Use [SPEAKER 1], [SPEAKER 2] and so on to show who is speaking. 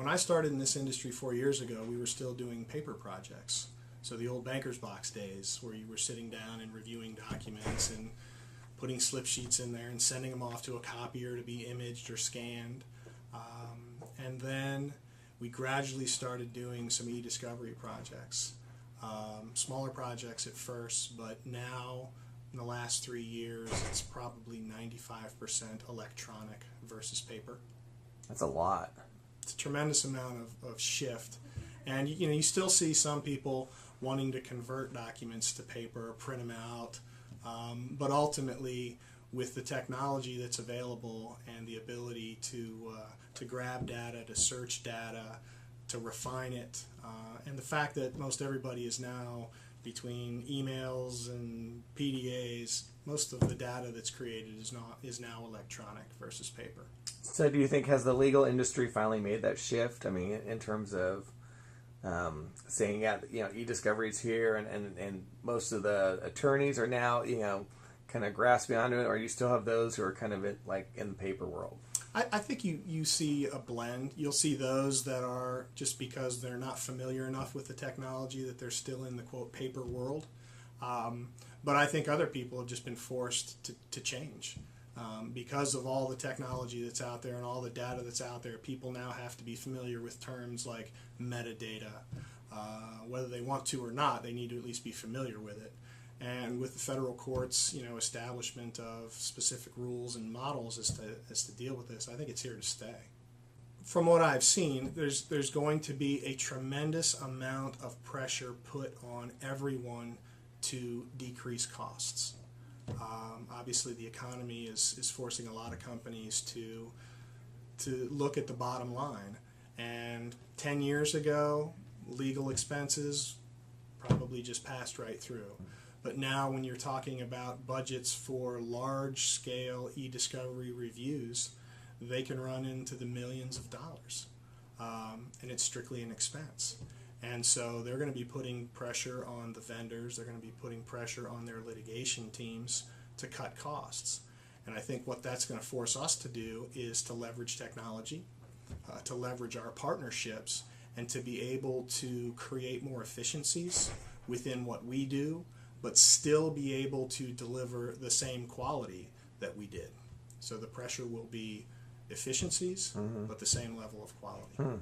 [SPEAKER 1] I started in this industry 4 years ago, we were still doing paper projects. So the old banker's box days where you were sitting down and reviewing documents and putting slip sheets in there and sending them off to a copier to be imaged or scanned. And then we gradually started doing some eDiscovery projects. Smaller projects at first, but now in the last 3 years it's probably 95% electronic versus paper.
[SPEAKER 2] That's a lot.
[SPEAKER 1] It's a tremendous amount of shift. And you still see some people wanting to convert documents to paper, print them out, but ultimately with the technology that's available and the ability to grab data, to search data, to refine it, and the fact that most everybody is now between emails and PDAs, most of the data that's created is now electronic versus paper.
[SPEAKER 2] So do you think, has the legal industry finally made that shift? I mean, in terms of saying, eDiscovery is here, and most of the attorneys are now, kind of grasping onto it, or you still have those who are kind of in the paper world?
[SPEAKER 1] I think you see a blend. You'll see those that are, just because they're not familiar enough with the technology, that they're still in the, quote, paper world. But I think other people have just been forced to change. Because of all the technology that's out there and all the data that's out there, people now have to be familiar with terms like metadata. Whether they want to or not, they need to at least be familiar with it. And with the federal courts, establishment of specific rules and models as to deal with this, I think it's here to stay. From what I've seen, there's going to be a tremendous amount of pressure put on everyone to decrease costs. Obviously, the economy is forcing a lot of companies to look at the bottom line. And 10 years ago, legal expenses probably just passed right through. But now when you're talking about budgets for large-scale eDiscovery reviews, they can run into the millions of dollars. And it's strictly an expense. And so they're going to be putting pressure on the vendors. They're going to be putting pressure on their litigation teams to cut costs. And I think what that's going to force us to do is to leverage technology, to leverage our partnerships, and to be able to create more efficiencies within what we do, but still be able to deliver the same quality that we did. So the pressure will be efficiencies, but the same level of quality.